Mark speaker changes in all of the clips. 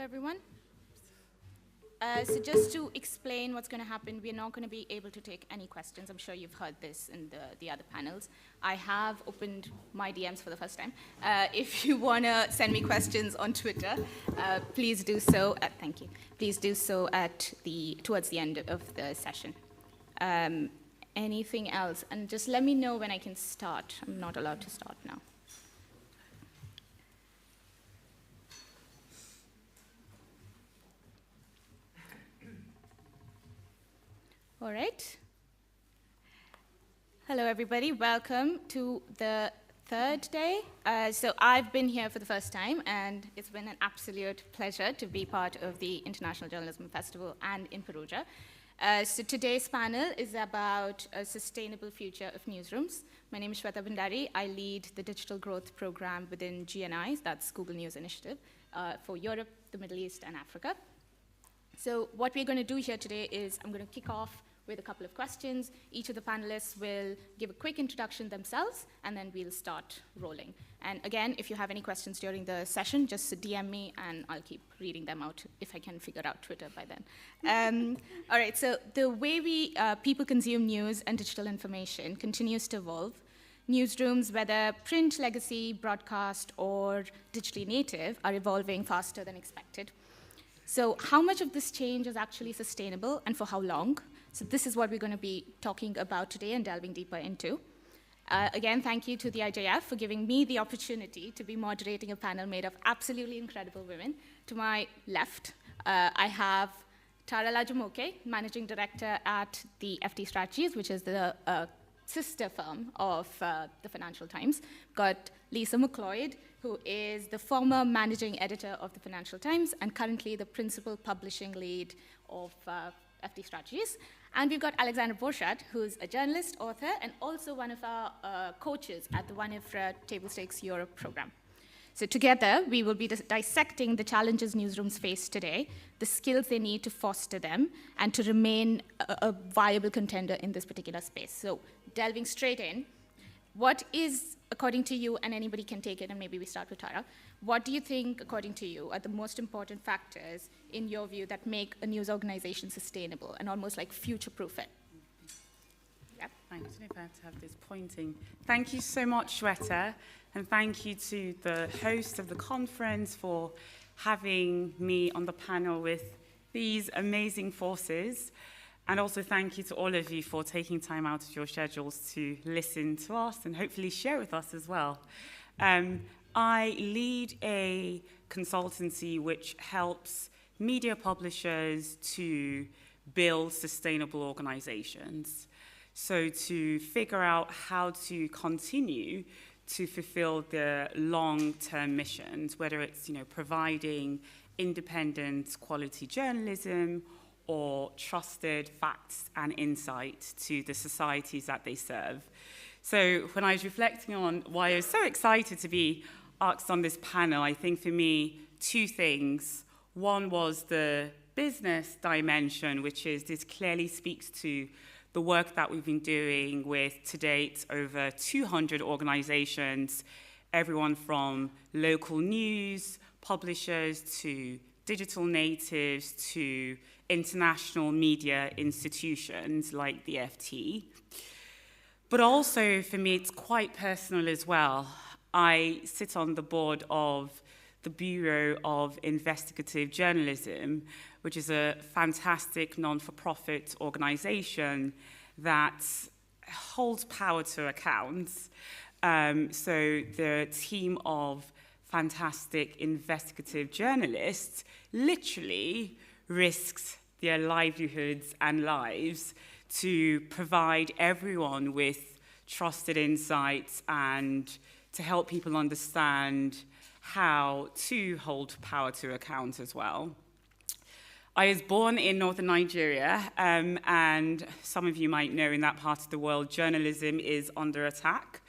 Speaker 1: everyone. So just to explain what's going to happen, we're not going to be able to take any questions. I'm sure you've heard this in the other panels. I have opened my DMs for the first time. If you want to send me questions on Twitter, please do so. Thank you. Please do so towards the end of the session. Anything else? And just let me know when I can start. I'm not allowed to start now. All right. Hello, everybody. Welcome to the third day. So I've been here for the first time, and it's been an absolute pleasure to be part of the International Journalism Festival and in Perugia. So today's panel is about a sustainable future of newsrooms. My name is Shweta Bhandary. I lead the digital growth program within GNI, that's Google News Initiative, for Europe, the Middle East, and Africa. So what we're going to do here today is I'm going to kick off with a couple of questions. Each of the panelists will give a quick introduction themselves, and then we'll start rolling. And again, if you have any questions during the session, just DM me, and I'll keep reading them out if I can figure out Twitter by then. All right, so the way people consume news and digital information continues to evolve. Newsrooms, whether print, legacy, broadcast, or digitally native, are evolving faster than expected. So how much of this change is actually sustainable, and for how long? So this is what we're going to be talking about today and delving deeper into. Again, thank you to the IJF for giving me the opportunity to be moderating a panel made of absolutely incredible women. To my left, I have Tara Lajumoke, Managing Director at the FT Strategies, which is the sister firm of the Financial Times. Got Lisa McLeod, who is the former Managing Editor of the Financial Times and currently the Principal Publishing Lead of FT Strategies. And we've got Alexandra Borchardt, who's a journalist, author, and also one of our coaches at the One Ifra Table Stakes Europe program. So together, we will be dissecting the challenges newsrooms face today, the skills they need to foster them, and to remain a viable contender in this particular space. So delving straight in, what is, according to you, and anybody can take it, and maybe we start with Tara, what do you think, according to you, are the most important factors, in your view, that make a news organization sustainable and almost like future-proof it? Yeah.
Speaker 2: I don't know if I have to have this pointing. Thank you so much, Shweta, and thank you to the host of the conference for having me on the panel with these amazing forces. And also thank you to all of you for taking time out of your schedules to listen to us and hopefully share with us as well. I lead a consultancy which helps media publishers to build sustainable organizations. So to figure out how to continue to fulfill their long-term missions, whether it's providing independent quality journalism or trusted facts and insight to the societies that they serve. So when I was reflecting on why I was so excited to be asked on this panel, I think for me, two things. One was the business dimension, which is this clearly speaks to the work that we've been doing with, to date, over 200 organizations, everyone from local news publishers to digital natives to international media institutions like the FT. But also, for me, it's quite personal as well. I sit on the board of the Bureau of Investigative Journalism, which is a fantastic non-for-profit organization that holds power to account. So the team of fantastic investigative journalists literally risks their livelihoods and lives to provide everyone with trusted insights and to help people understand how to hold power to account as well. I was born in northern Nigeria, and some of you might know in that part of the world, journalism is under attack.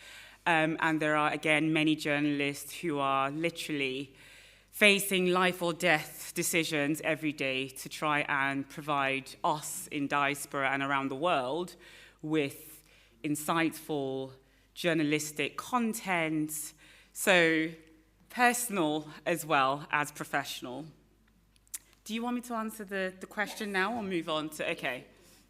Speaker 2: And there are, again, many journalists who are literally facing life or death decisions every day to try and provide us in diaspora and around the world with insightful journalistic content. So personal as well as professional. Do you want me to answer the question now or move on to, okay,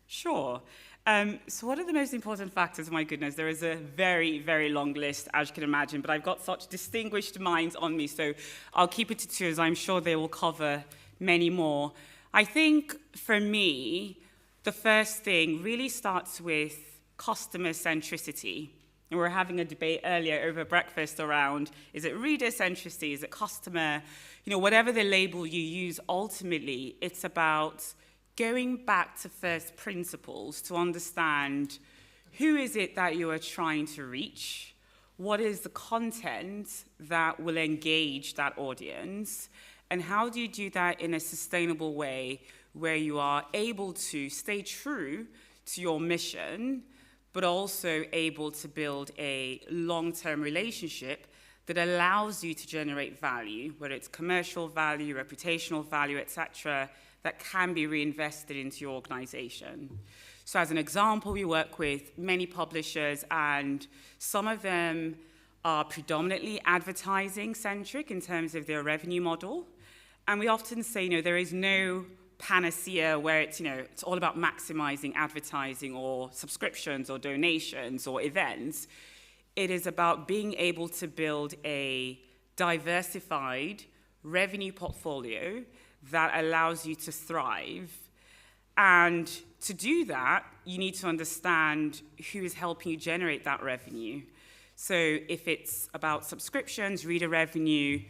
Speaker 2: sure. So what are the most important factors? My goodness, there is a very, very long list, as you can imagine, but I've got such distinguished minds on me, so I'll keep it to two, as I'm sure they will cover many more. I think, for me, the first thing really starts with customer centricity. And we were having a debate earlier over breakfast around, is it reader centricity, is it customer? You know, whatever the label you use, ultimately, it's about going back to first principles to understand who is it that you are trying to reach, what is the content that will engage that audience, and how do you do that in a sustainable way where you are able to stay true to your mission, but also able to build a long-term relationship that allows you to generate value, whether it's commercial value, reputational value, etc., that can be reinvested into your organization. So as an example, we work with many publishers, and some of them are predominantly advertising-centric in terms of their revenue model. And we often say, there is no panacea where it's, it's all about maximizing advertising or subscriptions or donations or events. It is about being able to build a diversified revenue portfolio that allows you to thrive. And to do that, you need to understand who is helping you generate that revenue. So if it's about subscriptions, reader revenue,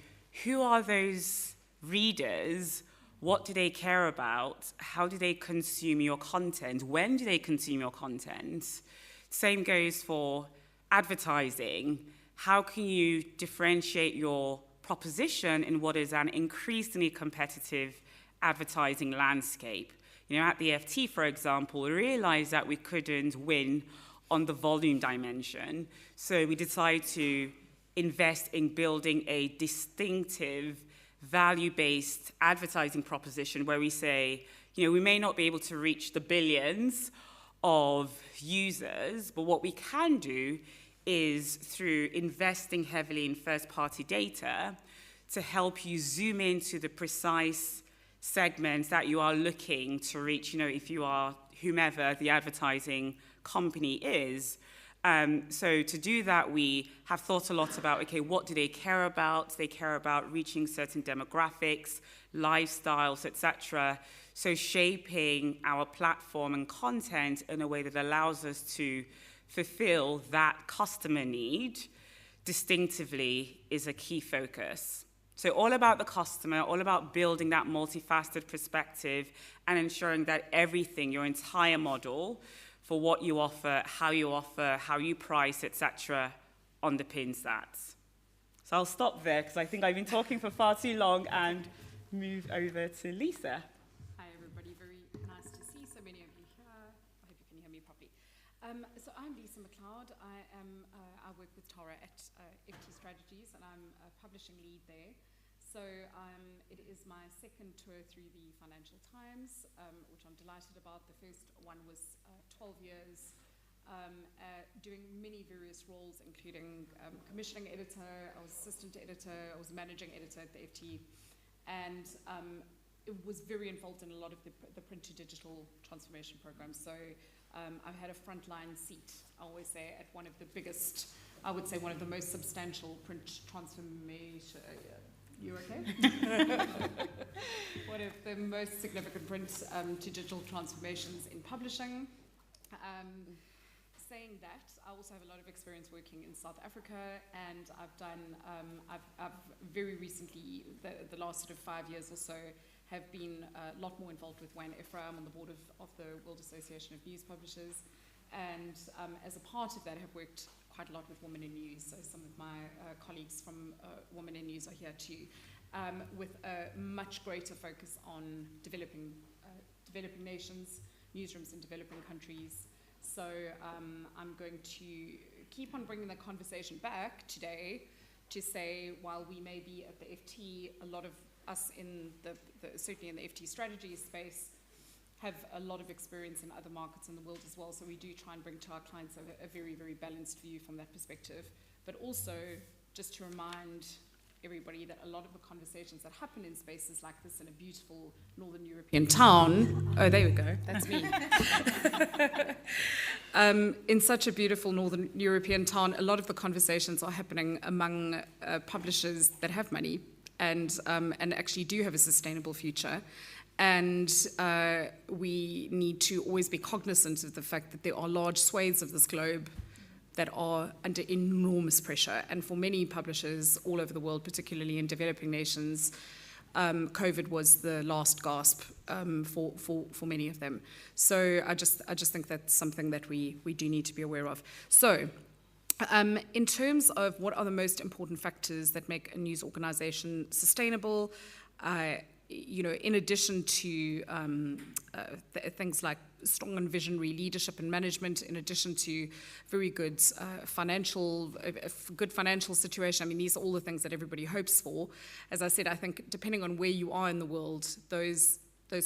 Speaker 2: who are those readers? What do they care about? How do they consume your content? When do they consume your content? Same goes for advertising. How can you differentiate your proposition in what is an increasingly competitive advertising landscape? At the FT, for example, we realized that we couldn't win on the volume dimension. So we decided to invest in building a distinctive value-based advertising proposition where we say, we may not be able to reach the billions of users, but what we can do is through investing heavily in first-party data to help you zoom into the precise segments that you are looking to reach, if you are whomever the advertising company is. So to do that, we have thought a lot about, okay, what do they care about? They care about reaching certain demographics, lifestyles, etc. So shaping our platform and content in a way that allows us to fulfill that customer need distinctively is a key focus. So all about the customer, all about building that multifaceted perspective and ensuring that everything, your entire model for what you offer, how you price, etc., underpins that. So I'll stop there because I think I've been talking for far too long and move over to Lisa.
Speaker 3: Hi, everybody. Very nice to see so many of you here. I hope you can hear me properly. So I'm Lisa McLeod. I work with Tara at FT Strategies, and I'm a publishing lead there. So it is my second tour through the Financial Times, which I'm delighted about. The first one was 12 years, doing many various roles, including commissioning editor, I was assistant editor, I was managing editor at the FT, and it was very involved in a lot of the print to digital transformation programs. So I've had a frontline seat, I always say, at one of the biggest, I would say one of the most substantial print transformation, you okay? One of the most significant print to digital transformations in publishing. Saying that, I also have a lot of experience working in South Africa, and I've done, I've very recently, the last sort of 5 years or so, have been a lot more involved with Wayne Efra. I'm on the board of the World Association of News Publishers, and as a part of that, have worked quite a lot with Women in News. So some of my colleagues from Women in News are here too, with a much greater focus on developing nations, newsrooms in developing countries. So I'm going to keep on bringing the conversation back today to say, while we may be at the FT, a lot of us in certainly in the FT strategy space have a lot of experience in other markets in the world as well. So we do try and bring to our clients a very, very balanced view from that perspective. But also, just to remind everybody that a lot of the conversations that happen in spaces like this in a beautiful Northern European town, oh, there we go, that's me. In such a beautiful Northern European town, a lot of the conversations are happening among publishers that have money and actually do have a sustainable future. And we need to always be cognizant of the fact that there are large swathes of this globe that are under enormous pressure. And for many publishers all over the world, particularly in developing nations, COVID was the last gasp for many of them. So I just think that's something that we do need to be aware of. So in terms of what are the most important factors that make a news organization sustainable, in addition to things like strong and visionary leadership and management, in addition to very good financial situation, I mean, these are all the things that everybody hopes for. As I said, I think depending on where you are in the world, those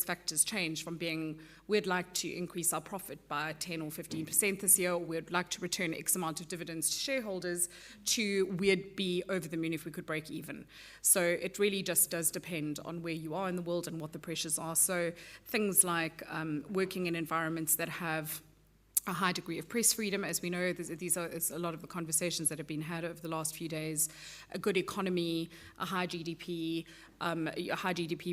Speaker 3: factors change from being, we'd like to increase our profit by 10 or 15% this year, or we'd like to return X amount of dividends to shareholders, to we'd be over the moon if we could break even. So it really just does depend on where you are in the world and what the pressures are. So things like working in environments that have a high degree of press freedom, as we know, it's a lot of the conversations that have been had over the last few days, a good economy, a high GDP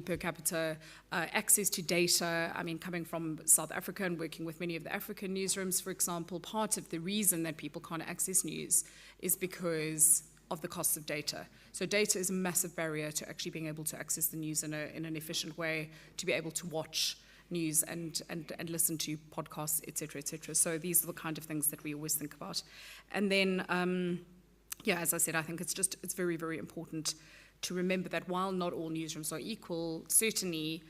Speaker 3: per capita, access to data. I mean, coming from South Africa and working with many of the African newsrooms, for example, part of the reason that people can't access news is because of the costs of data. So data is a massive barrier to actually being able to access the news in an efficient way, to be able to watch news and listen to podcasts, et cetera. So these are the kind of things that we always think about. And then, as I said, I think it's very, very important to remember that while not all newsrooms are equal, certainly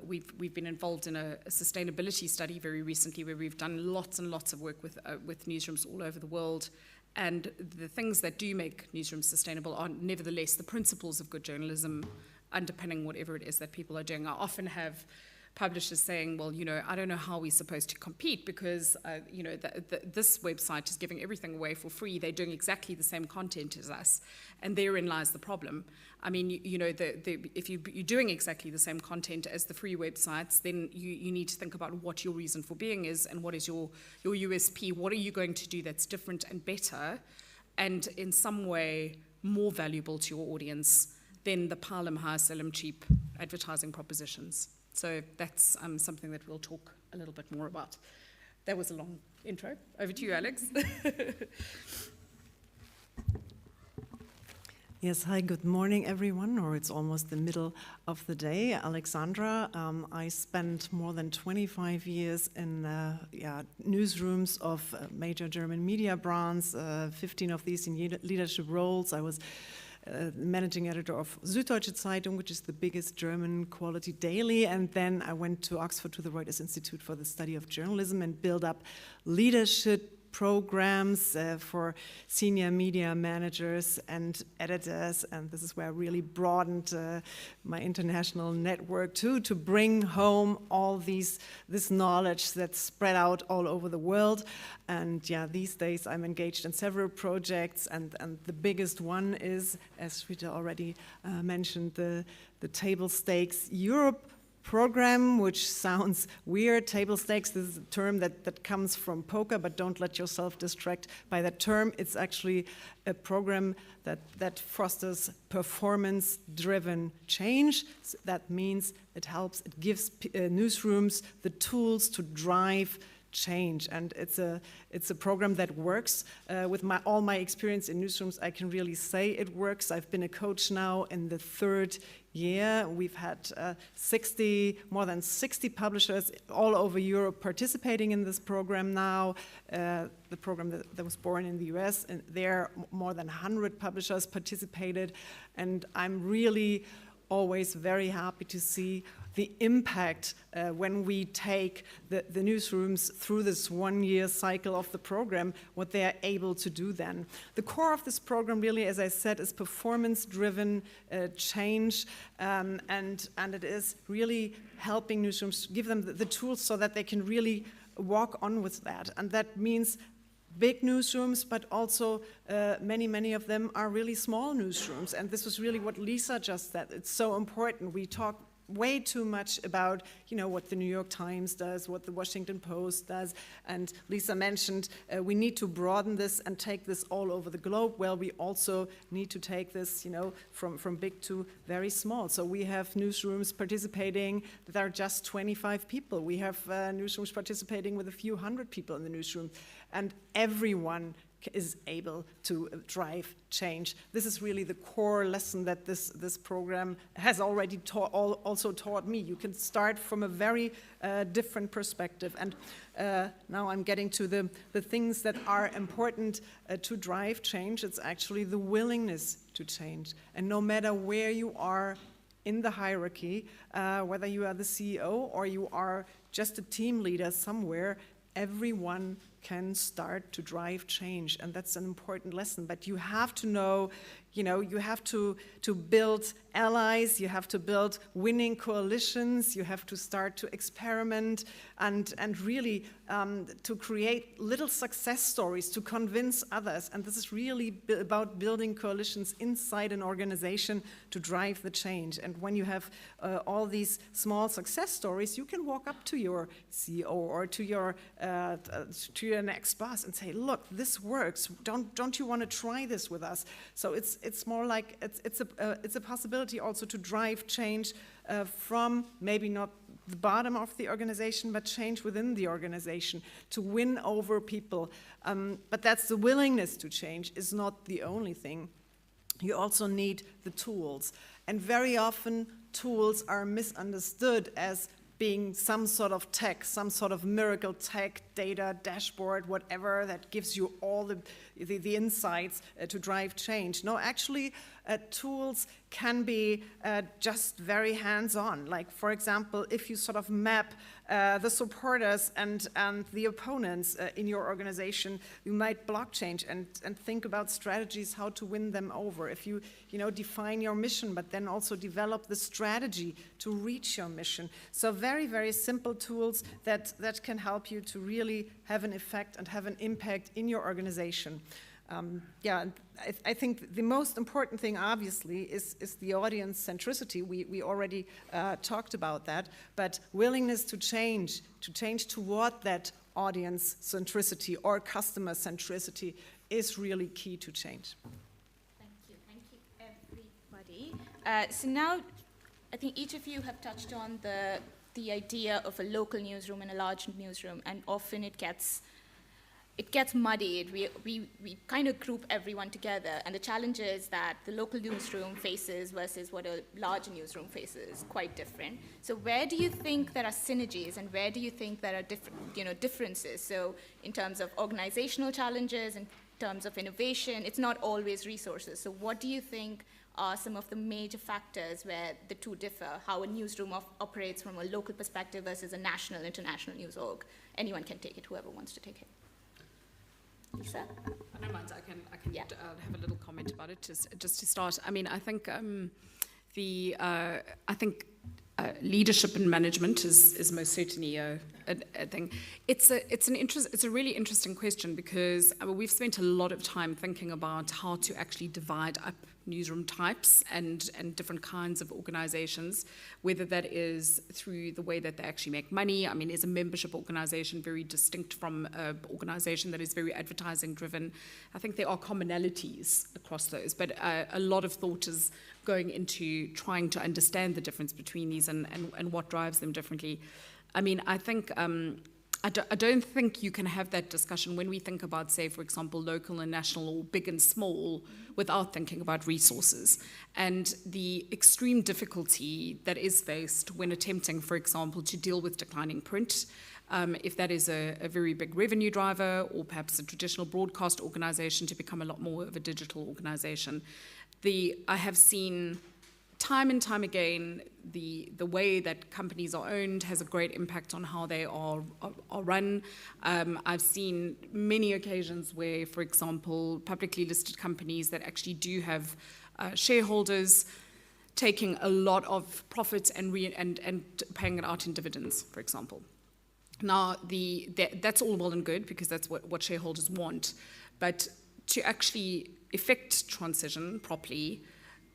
Speaker 3: we've been involved in a sustainability study very recently where we've done lots and lots of work with newsrooms all over the world. And the things that do make newsrooms sustainable are nevertheless the principles of good journalism underpinning whatever it is that people are doing. I often have publishers saying, well, I don't know how we're supposed to compete because, this website is giving everything away for free. They're doing exactly the same content as us. And therein lies the problem. I mean, if you're doing exactly the same content as the free websites, then you need to think about what your reason for being is and what is your USP. What are you going to do that's different and better and in some way more valuable to your audience than the pile 'em high, sell 'em cheap advertising propositions? So that's something that we'll talk a little bit more about. That was a long intro. Over to you, Alex.
Speaker 4: Yes, hi, good morning, everyone, or it's almost the middle of the day. Alexandra, I spent more than 25 years in newsrooms of major German media brands, 15 of these in leadership roles. I was managing editor of Süddeutsche Zeitung, which is the biggest German quality daily, and then I went to Oxford to the Reuters Institute for the study of journalism and built up leadership programs for senior media managers and editors, and this is where I really broadened my international network too, to bring home all this knowledge that's spread out all over the world. And these days I'm engaged in several projects, and the biggest one is, as Shweta already mentioned, the Table Stakes Europe program, which sounds weird. Table stakes, this is a term that comes from poker, but don't let yourself distract by that term. It's actually a program that fosters performance-driven change. So that means it gives newsrooms the tools to drive change, and it's a program that works. With all my experience in newsrooms, I can really say it works. I've been a coach now in the third year. We've had more than 60 publishers all over Europe participating in this program now. The program that was born in the US, and there more than 100 publishers participated, and I'm really always very happy to see the impact when we take the newsrooms through this 1-year cycle of the program, what they are able to do then. The core of this program really, as I said, is performance-driven change, and it is really helping newsrooms, give them the tools so that they can really walk on with that. And that means big newsrooms, but also many of them are really small newsrooms. And this was really what Lisa just said. It's so important. We talk way too much about, what the New York Times does, what the Washington Post does, and Lisa mentioned we need to broaden this and take this all over the globe. Well, we also need to take this, from big to very small. So we have newsrooms participating that are just 25 people. We have newsrooms participating with a few hundred people in the newsroom, and everyone is able to drive change. This is really the core lesson that this program has already also taught me. You can start from a very different perspective. And now I'm getting to the things that are important to drive change. It's actually the willingness to change. And no matter where you are in the hierarchy, whether you are the CEO or you are just a team leader somewhere, everyone can start to drive change, and that's an important lesson. But you have to know, you have to build allies, you have to build winning coalitions, you have to start to experiment and really to create little success stories to convince others. And this is really about building coalitions inside an organization to drive the change. And when you have all these small success stories, you can walk up to your CEO or to your next boss and say, look, this works. Don't you want to try this with us? So it's more like it's a possibility also to drive change from maybe not the bottom of the organization, but change within the organization to win over people. But that's the willingness to change is not the only thing. You also need the tools. And very often tools are misunderstood as being some sort of tech, some sort of miracle tech, data, dashboard, whatever, that gives you all the insights to drive change. No, actually, tools can be just very hands-on. Like, for example, if you sort of map the supporters and the opponents in your organization, you might block change and think about strategies how to win them over. If you define your mission, but then also develop the strategy to reach your mission. So very, very simple tools that can help you to really have an effect and have an impact in your organization. I think the most important thing, obviously, is the audience centricity. We already talked about that, but willingness to change toward that audience centricity or customer centricity is really key to change.
Speaker 1: Thank you, everybody. So now, I think each of you have touched on the idea of a local newsroom and a large newsroom, and often it gets muddied. We kind of group everyone together, and the challenge is that the local newsroom faces versus what a large newsroom faces is quite different. So where do you think there are synergies, and where do you think there are differences? So in terms of organizational challenges, in terms of innovation, it's not always resources. So what do you think are some of the major factors where the two differ, how a newsroom operates from a local perspective versus a national, international news org? Anyone can take it, whoever wants to take it. Lisa?
Speaker 3: I don't mind. I can have a little comment about it just to start. I mean, I think leadership and management is most certainly a thing. It's a really interesting question because we've spent a lot of time thinking about how to actually divide up newsroom types and different kinds of organizations, whether that is through the way that they actually make money. I mean, is a membership organization very distinct from an organization that is very advertising driven? I think there are commonalities across those, but a lot of thought is going into trying to understand the difference between these and what drives them differently. I mean, I think I don't think you can have that discussion when we think about, say, for example, local and national or big and small without thinking about resources and the extreme difficulty that is faced when attempting, for example, to deal with declining print, if that is a very big revenue driver or perhaps a traditional broadcast organization to become a lot more of a digital organization. I have seen time and time again, the way that companies are owned has a great impact on how they are run. I've seen many occasions where, for example, publicly listed companies that actually do have shareholders taking a lot of profits and paying it out in dividends, for example. Now, that's all well and good because that's what shareholders want. But to actually effect transition properly,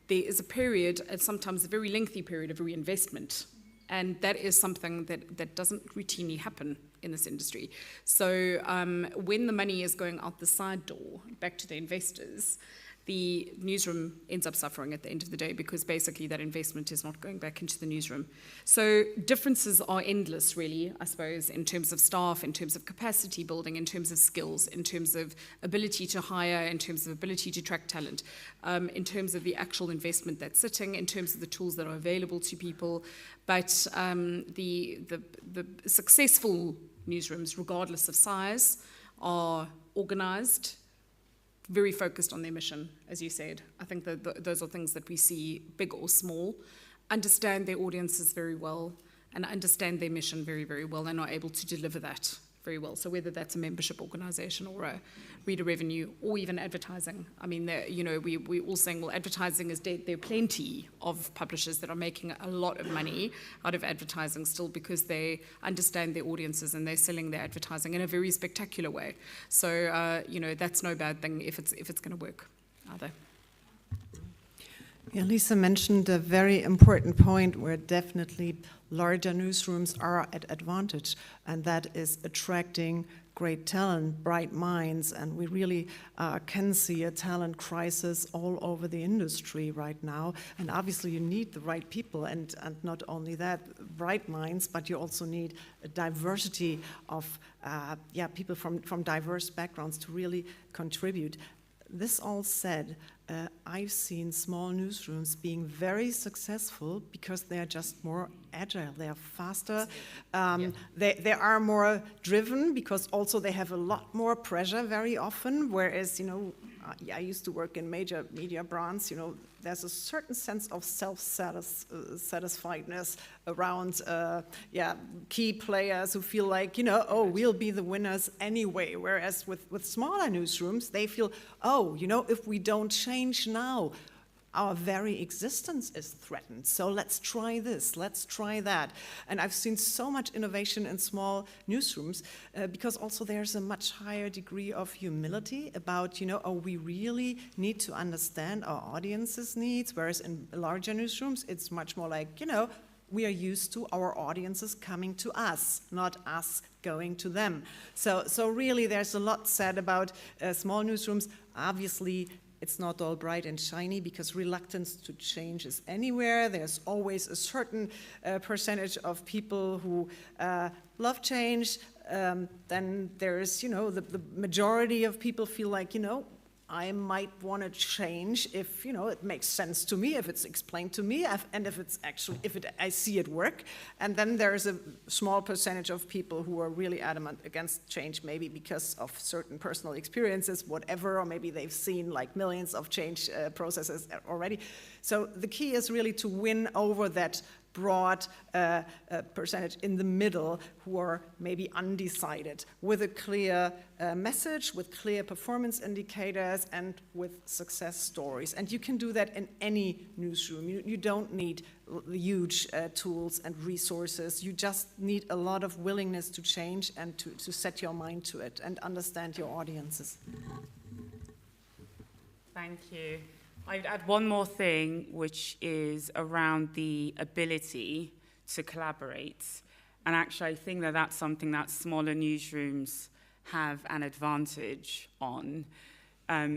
Speaker 3: there is a period, and sometimes a very lengthy period of reinvestment. And that is something that doesn't routinely happen in this industry. So when the money is going out the side door, back to the investors, the newsroom ends up suffering at the end of the day because basically that investment is not going back into the newsroom. So differences are endless, really, I suppose, in terms of staff, in terms of capacity building, in terms of skills, in terms of ability to hire, in terms of ability to attract talent, in terms of the actual investment that's sitting, in terms of the tools that are available to people. But the successful newsrooms, regardless of size, are organized, very focused on their mission, as you said. I think that those are things that we see, big or small, understand their audiences very well and understand their mission very, very well and are able to deliver that very well. So whether that's a membership organization or a reader revenue or even advertising. I mean, we're all saying, well, advertising is dead. There are plenty of publishers that are making a lot of money out of advertising still because they understand their audiences and they're selling their advertising in a very spectacular way. So, that's no bad thing if it's going to work either.
Speaker 4: Yeah, Lisa mentioned a very important point where definitely larger newsrooms are at advantage, and that is attracting great talent, bright minds, and we really can see a talent crisis all over the industry right now. And obviously you need the right people, and not only that, bright minds, but you also need a diversity of people from diverse backgrounds to really contribute. This all said, I've seen small newsrooms being very successful because they are just more agile, they are faster, they are more driven because also they have a lot more pressure very often, whereas, I used to work in major media brands, there's a certain sense of self-satisfiedness around key players who feel like, we'll be the winners anyway, whereas with smaller newsrooms, they feel, if we don't change now, our very existence is threatened. So let's try this, let's try that. And I've seen so much innovation in small newsrooms because also there's a much higher degree of humility about, we really need to understand our audience's needs, whereas in larger newsrooms, it's much more like, we are used to our audiences coming to us, not us going to them. So really there's a lot said about small newsrooms. Obviously, it's not all bright and shiny because reluctance to change is anywhere. There's always a certain percentage of people who love change. Then there's, the majority of people feel like, I might want to change if, it makes sense to me, if it's explained to me, and if it's actually, I see it work. And then there's a small percentage of people who are really adamant against change, maybe because of certain personal experiences, whatever, or maybe they've seen like millions of change processes already. So the key is really to win over that broad percentage in the middle who are maybe undecided with a clear message, with clear performance indicators, and with success stories. And you can do that in any newsroom. You don't need huge tools and resources. You just need a lot of willingness to change and to set your mind to it and understand your audiences.
Speaker 2: Thank you. I'd add one more thing, which is around the ability to collaborate. And actually, I think that that's something that smaller newsrooms have an advantage on.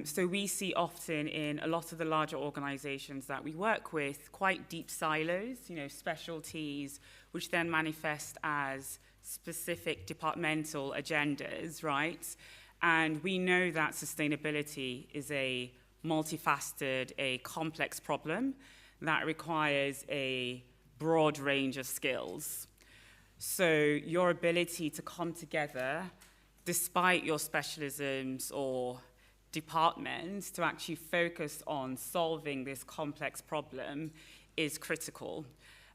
Speaker 2: So we see often in a lot of the larger organizations that we work with quite deep silos, specialties, which then manifest as specific departmental agendas, right? And we know that sustainability is a multifaceted, a complex problem that requires a broad range of skills. So your ability to come together, despite your specialisms or departments, to actually focus on solving this complex problem is critical.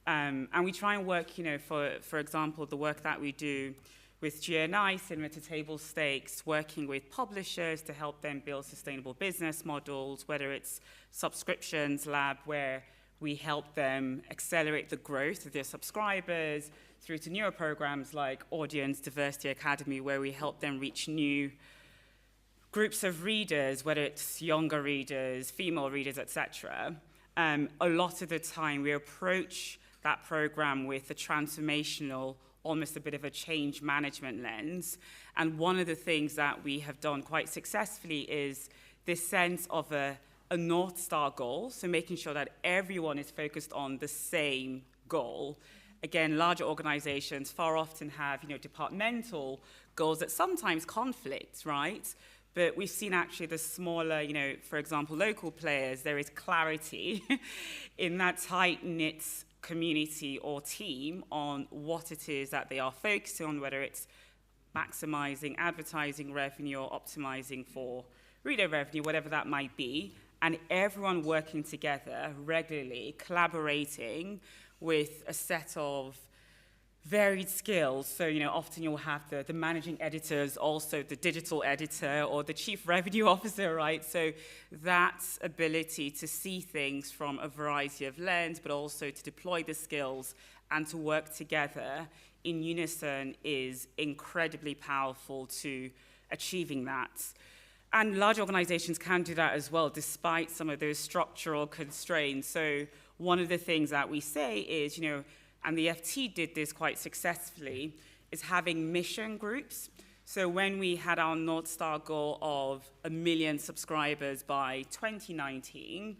Speaker 2: And we try and work, for example, the work that we do with GNI, Cinema to Table Stakes, working with publishers to help them build sustainable business models, whether it's Subscriptions Lab, where we help them accelerate the growth of their subscribers, through to newer programs like Audience Diversity Academy, where we help them reach new groups of readers, whether it's younger readers, female readers, etc. A lot of the time we approach that program with a transformational, almost a bit of a change management lens. And one of the things that we have done quite successfully is this sense of a North Star goal, so making sure that everyone is focused on the same goal. Again, larger organizations far often have, departmental goals that sometimes conflict, right? But we've seen actually the smaller, for example, local players, there is clarity in that tight-knit community or team on what it is that they are focusing on, whether it's maximizing advertising revenue or optimizing for reader revenue, whatever that might be, and everyone working together regularly, collaborating with a set of varied skills. So, often you'll have the managing editors, also the digital editor or the chief revenue officer, right? So that ability to see things from a variety of lens, but also to deploy the skills and to work together in unison is incredibly powerful to achieving that. And large organizations can do that as well, despite some of those structural constraints. So one of the things that we say is, and the FT did this quite successfully, is having mission groups. So when we had our North Star goal of 1 million subscribers by 2019,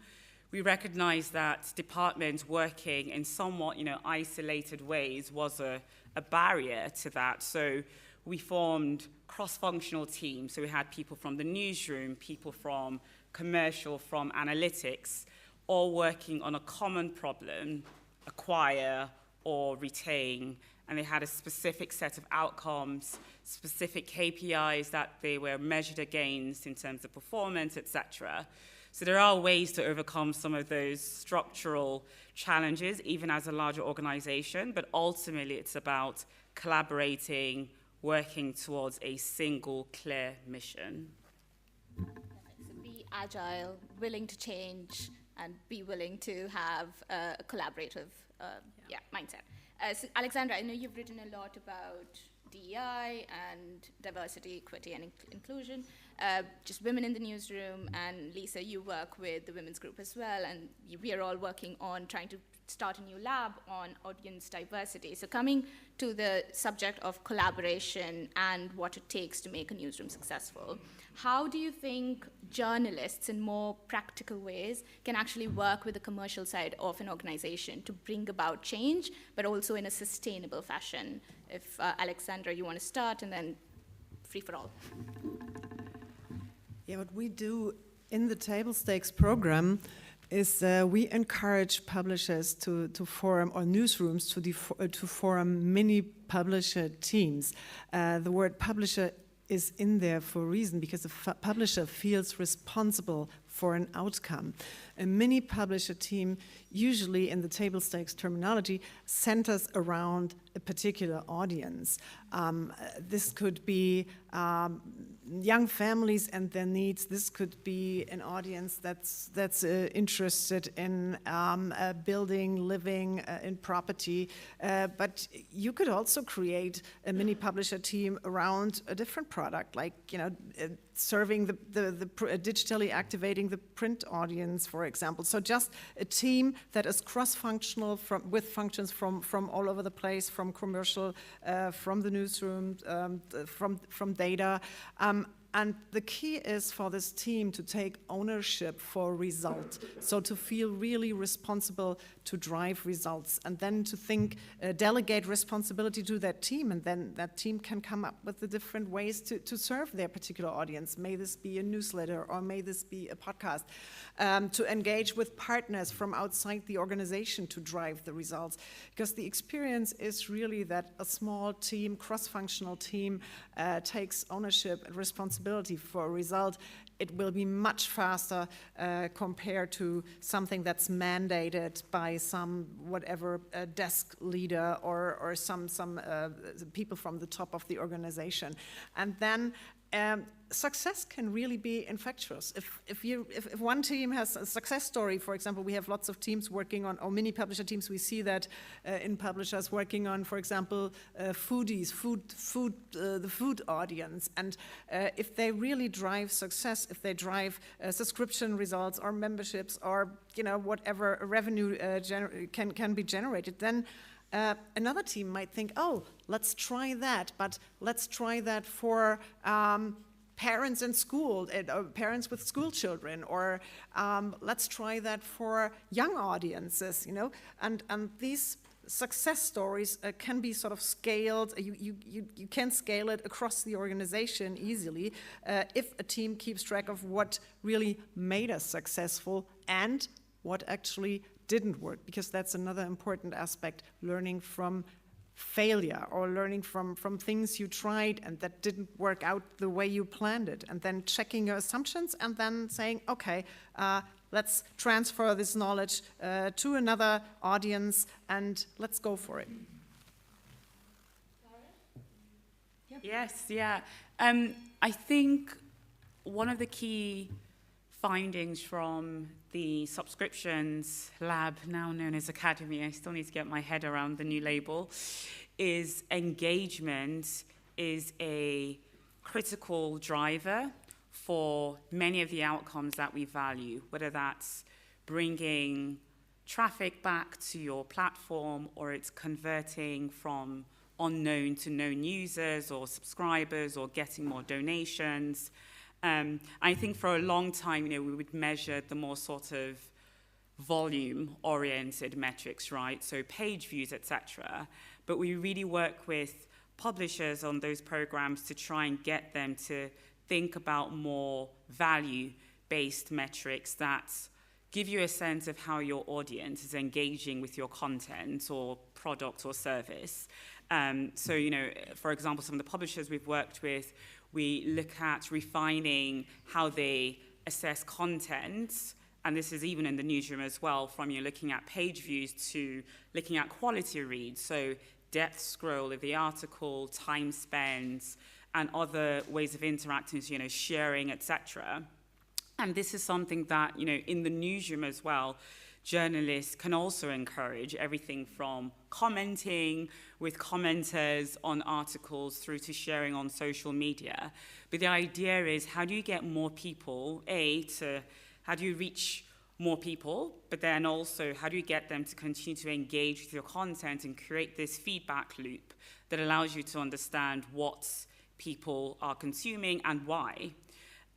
Speaker 2: we recognized that departments working in somewhat, isolated ways was a barrier to that. So we formed cross-functional teams. So we had people from the newsroom, people from commercial, from analytics, all working on a common problem, acquire or retain, and they had a specific set of outcomes, specific KPIs that they were measured against in terms of performance, etc. So there are ways to overcome some of those structural challenges, even as a larger organization, but ultimately it's about collaborating, working towards a single, clear mission.
Speaker 1: So be agile, willing to change, and be willing to have a collaborative mindset. So Alexandra, I know you've written a lot about DEI and diversity, equity, and inclusion, just women in the newsroom, and Lisa, you work with the women's group as well, and we are all working on trying to start a new lab on audience diversity. So coming to the subject of collaboration and what it takes to make a newsroom successful, how do you think journalists in more practical ways can actually work with the commercial side of an organization to bring about change, but also in a sustainable fashion? If Alexandra, you want to start, and then free for all.
Speaker 4: Yeah, what we do in the Table Stakes program is we encourage publishers to form, or newsrooms to form mini publisher teams. The word publisher is in there for a reason, because the publisher feels responsible for an outcome. A mini publisher team, usually in the Table Stakes terminology, centers around a particular audience. This could be young families and their needs. This could be an audience that's interested in building, living in property. But you could also create a mini publisher team around a different product, like serving the digitally activating the print audience, for example. So just a team that is cross-functional with functions from all over the place, from commercial, from the newsroom, from data. And the key is for this team to take ownership for results, so to feel really responsible to drive results, and then to think, delegate responsibility to that team, and then that team can come up with the different ways to serve their particular audience. May this be a newsletter, or may this be a podcast, to engage with partners from outside the organization to drive the results. Because the experience is really that a small team, cross-functional team, takes ownership and responsibility for a result. It will be much faster compared to something that's mandated by some whatever desk leader or some people from the top of the organization. And then success can really be infectious. If one team has a success story, for example, we have lots of teams working on, or mini publisher teams, we see that in publishers working on, for example, foodies, the food audience. And if they really drive success, if they drive subscription results or memberships or whatever revenue can be generated, then another team might think, oh, let's try that, but let's try that for parents in school, parents with school children, or let's try that for young audiences, and these success stories can be sort of scaled. You can scale it across the organization easily if a team keeps track of what really made us successful and what actually didn't work, because that's another important aspect, learning from failure or learning from things you tried and that didn't work out the way you planned it, and then checking your assumptions and then saying, okay, let's transfer this knowledge to another audience and let's go for it.
Speaker 2: Yes, yeah. I think one of the key findings from the subscriptions lab, now known as Academy, I still need to get my head around the new label, is engagement is a critical driver for many of the outcomes that we value, whether that's bringing traffic back to your platform or it's converting from unknown to known users or subscribers or getting more donations. I think for a long time, we would measure the more sort of volume-oriented metrics, right? So page views, etc. But we really work with publishers on those programs to try and get them to think about more value-based metrics that give you a sense of how your audience is engaging with your content or product or service. So, for example, some of the publishers we've worked with, we look at refining how they assess content, and this is even in the newsroom as well, from looking at page views to looking at quality reads, so depth scroll of the article, time spent, and other ways of interacting, sharing, etc. And this is something that, in the newsroom as well, journalists can also encourage, everything from commenting with commenters on articles through to sharing on social media. But the idea is, how do you get more people, how do you reach more people, but then also how do you get them to continue to engage with your content and create this feedback loop that allows you to understand what people are consuming and why.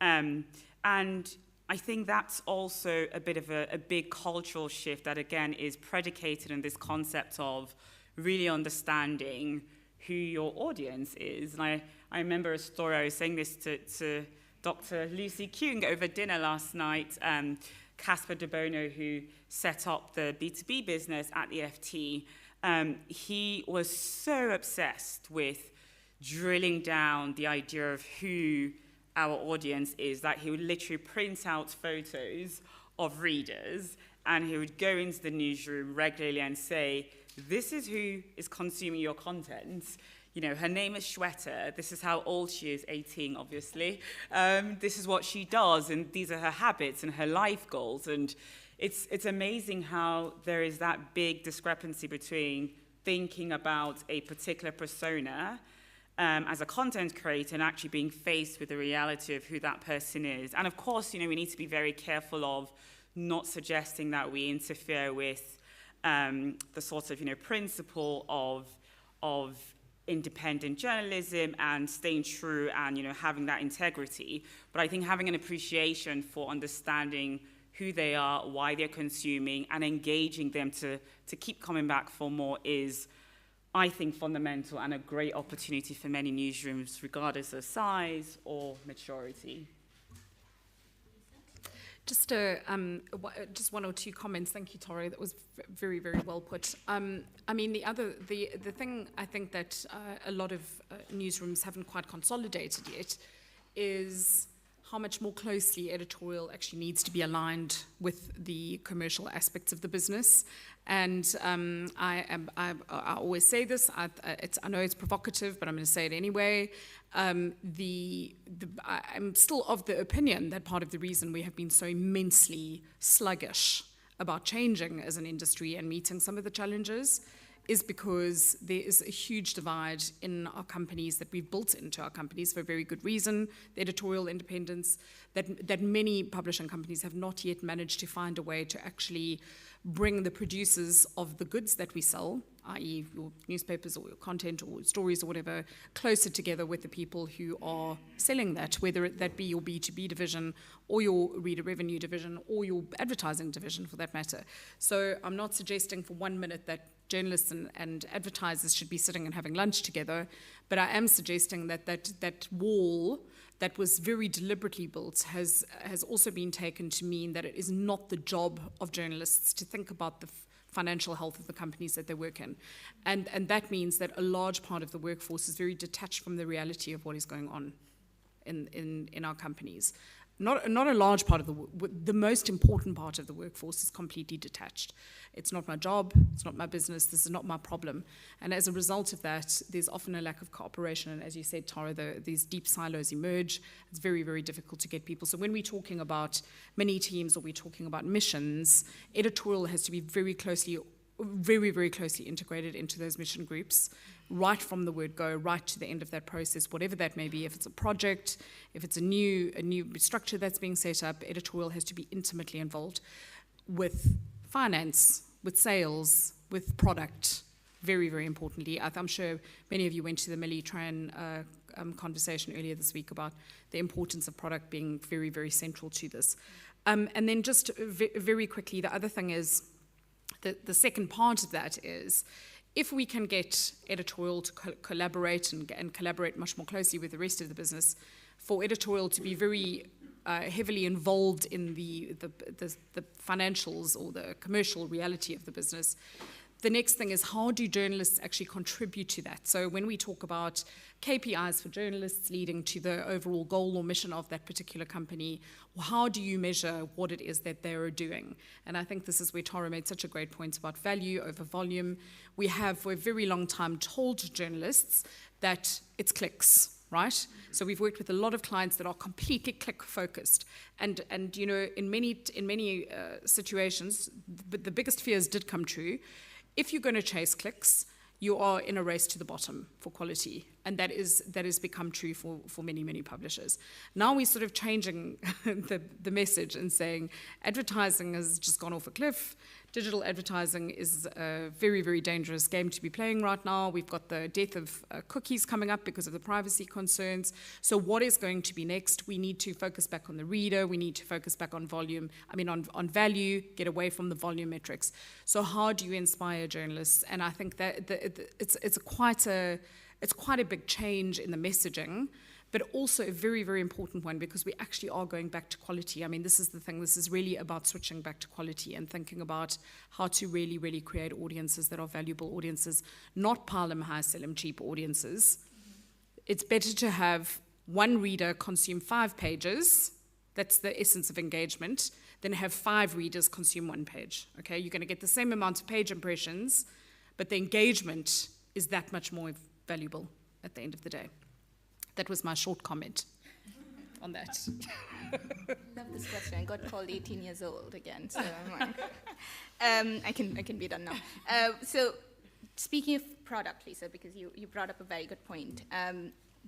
Speaker 2: And I think that's also a bit of a big cultural shift that, again, is predicated on this concept of really understanding who your audience is. And I remember a story, I was saying this to Dr. Lucy Kuhn over dinner last night, Casper de Bono, who set up the B2B business at the FT. He was so obsessed with drilling down the idea of who our audience is that he would literally print out photos of readers and he would go into the newsroom regularly and say, this is who is consuming your content. Her name is Shweta. This is how old she is, 18, obviously. This is what she does, and these are her habits and her life goals. And it's amazing how there is that big discrepancy between thinking about a particular persona as a content creator and actually being faced with the reality of who that person is. And of course, we need to be very careful of not suggesting that we interfere with the sort of, principle of independent journalism and staying true and, having that integrity. But I think having an appreciation for understanding who they are, why they're consuming, and engaging them to keep coming back for more is, I think, fundamental and a great opportunity for many newsrooms, regardless of size or maturity.
Speaker 3: Just one or two comments. Thank you, Tori. That was very, very well put. The thing I think that a lot of newsrooms haven't quite consolidated yet is how much more closely editorial actually needs to be aligned with the commercial aspects of the business. And I always say this, I know it's provocative, but I'm going to say it anyway. I'm still of the opinion that part of the reason we have been so immensely sluggish about changing as an industry and meeting some of the challenges is because there is a huge divide in our companies that we've built into our companies for a very good reason, the editorial independence, that many publishing companies have not yet managed to find a way to actually bring the producers of the goods that we sell, i.e. your newspapers or your content or stories or whatever, closer together with the people who are selling that, whether that be your B2B division or your reader revenue division or your advertising division for that matter. So I'm not suggesting for 1 minute that journalists and advertisers should be sitting and having lunch together, but I am suggesting that wall that was very deliberately built has also been taken to mean that it is not the job of journalists to think about the financial health of the companies that they work in. And that means that a large part of the workforce is very detached from the reality of what is going on in our companies. Not a large part of the most important part of the workforce is completely detached. It's not my job, it's not my business, this is not my problem. And as a result of that, there's often a lack of cooperation. And as you said, Tara, these deep silos emerge. It's very, very difficult to get people. So when we're talking about mini teams or we're talking about missions, editorial has to be very, very closely integrated into those mission groups, right from the word go, right to the end of that process, whatever that may be. If it's a project, if it's a new structure that's being set up, editorial has to be intimately involved with finance, with sales, with product, very, very importantly. I'm sure many of you went to the Mclard conversation earlier this week about the importance of product being very, very central to this. And then just very quickly, the other thing is, the second part of that is, if we can get editorial to collaborate and collaborate much more closely with the rest of the business, for editorial to be very heavily involved in the financials or the commercial reality of the business, the next thing is, how do journalists actually contribute to that? So when we talk about KPIs for journalists leading to the overall goal or mission of that particular company, how do you measure what it is that they are doing? And I think this is where Tara made such a great point about value over volume. We have for a very long time told journalists that it's clicks, right? So we've worked with a lot of clients that are completely click focused, and you know, in many situations, but the biggest fears did come true. If you're going to chase clicks, you are in a race to the bottom for quality, and that has become true for many publishers. Now we're sort of changing the message and saying advertising has just gone off a cliff. Digital advertising is a very, very dangerous game to be playing right now. We've got the death of cookies coming up because of the privacy concerns. So what is going to be next? We need to focus back on the reader. We need to focus back on volume. On value, get away from the volume metrics. So how do you inspire journalists? And I think that it's quite a big change in the messaging, but also a very, very important one, because we actually are going back to quality. I mean, this is the thing. This is really about switching back to quality and thinking about how to really, really create audiences that are valuable audiences, not pile them high, sell them cheap audiences. It's better to have one reader consume 5 pages. That's the essence of engagement. Than have 5 readers consume 1 page. Okay, you're going to get the same amount of page impressions, but the engagement is that much more valuable at the end of the day. That was my short comment on that.
Speaker 1: Love this question. I got called 18 years old again, so I'm like, I can be done now. So speaking of product, Lisa, because you brought up a very good point.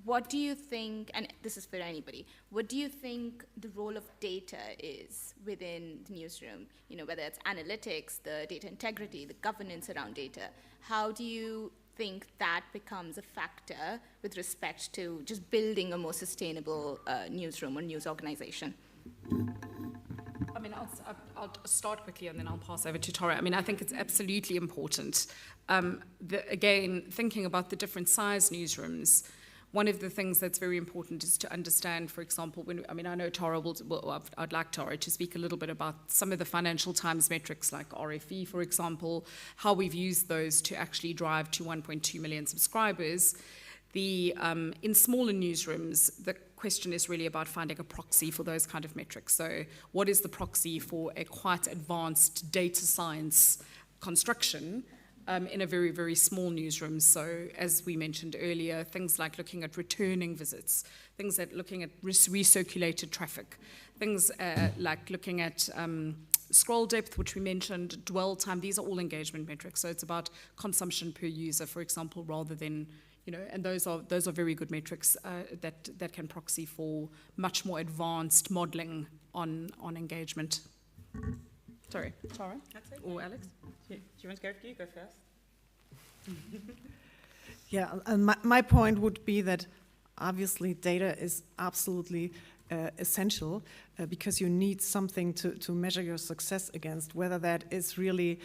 Speaker 1: What do you think, and this is for anybody, what do you think the role of data is within the newsroom? You know, whether it's analytics, the data integrity, the governance around data. How do you think that becomes a factor with respect to just building a more sustainable newsroom or news organization?
Speaker 3: I mean, I'll start quickly and then I'll pass over to Tara. I mean, I think it's absolutely important. Again, thinking about the different size newsrooms, one of the things that's very important is to understand, for example, I know Tara I'd like Tara to speak a little bit about some of the Financial Times metrics like RFE, for example, how we've used those to actually drive to 1.2 million subscribers. In smaller newsrooms, the question is really about finding a proxy for those kind of metrics. So what is the proxy for a quite advanced data science construction in a very, very small newsroom? So as we mentioned earlier, things like looking at returning visits, things like looking at recirculated traffic, things like looking at scroll depth, which we mentioned, dwell time. These are all engagement metrics. So it's about consumption per user, for example, rather than, and those are very good metrics that can proxy for much more advanced modeling on engagement. Sorry, Tara?
Speaker 2: That's okay.
Speaker 3: Or Alex?
Speaker 2: Do you want to go? You go first.
Speaker 4: Yeah, and my point would be that obviously data is absolutely essential because you need something to measure your success against, whether that is really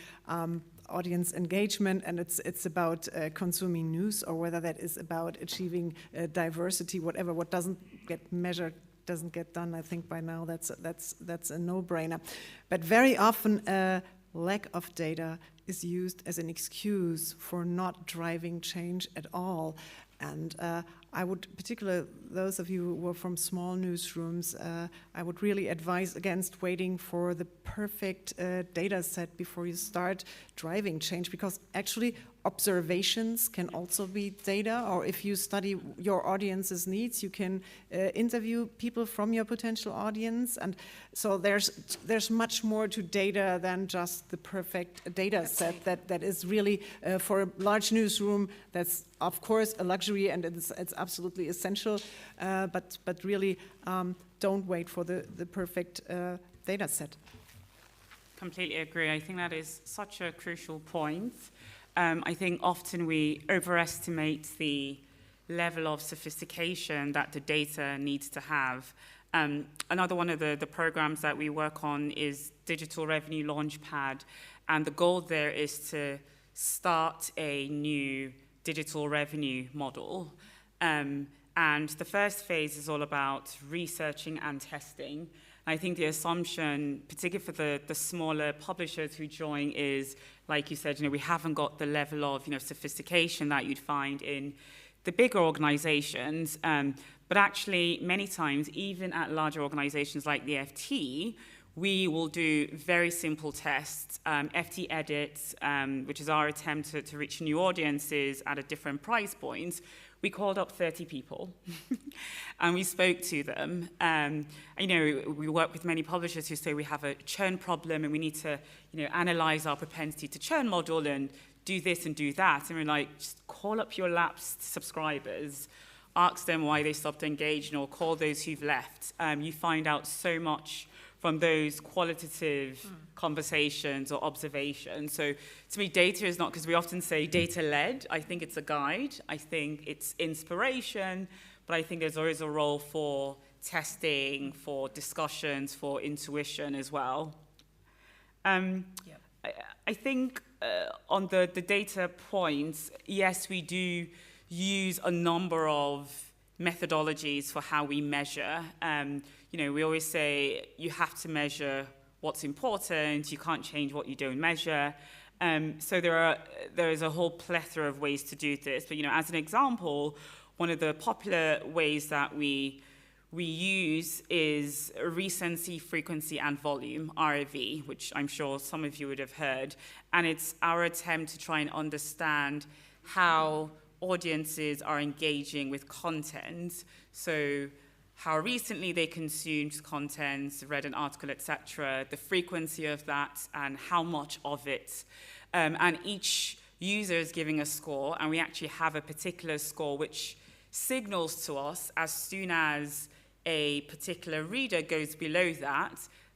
Speaker 4: audience engagement and it's about consuming news, or whether that is about achieving diversity, whatever. What doesn't get measured doesn't get done. I think by now that's a no-brainer. But very often lack of data is used as an excuse for not driving change at all. And I would, particularly those of you who were from small newsrooms, I would really advise against waiting for the perfect data set before you start driving change, because actually observations can also be data, or if you study your audience's needs, you can interview people from your potential audience. And so there's much more to data than just the perfect data set that is really for a large newsroom. That's of course a luxury, and it's absolutely essential, but really don't wait for the perfect data set.
Speaker 2: Completely agree. I think that is such a crucial point. I think often we overestimate the level of sophistication that the data needs to have. Another one of the programs that we work on is Digital Revenue Launchpad, and the goal there is to start a new digital revenue model. And the first phase is all about researching and testing. I think the assumption, particularly for the smaller publishers who join, is, like you said, we haven't got the level of sophistication that you'd find in the bigger organizations. But actually, many times, even at larger organizations like the FT, we will do very simple tests. FT Edits, which is our attempt to reach new audiences at a different price point. We called up 30 people and we spoke to them. We work with many publishers who say we have a churn problem and we need to analyze our propensity to churn model and do this and do that. And we're like, just call up your lapsed subscribers, ask them why they stopped engaging, or call those who've left. You find out so much from those qualitative conversations or observations. So to me, data is not, because we often say data-led. I think it's a guide. I think it's inspiration. But I think there's always a role for testing, for discussions, for intuition as well. I think on the data points, yes, we do use a number of methodologies for how we measure. We always say you have to measure what's important. You can't change what you don't measure. So there is a whole plethora of ways to do this. But as an example, one of the popular ways that we use is recency, frequency, and volume, RFV, which I'm sure some of you would have heard. And it's our attempt to try and understand how audiences are engaging with content. So how recently they consumed content, read an article, etc., the frequency of that, and how much of it. And each user is giving a score, and we actually have a particular score which signals to us as soon as a particular reader goes below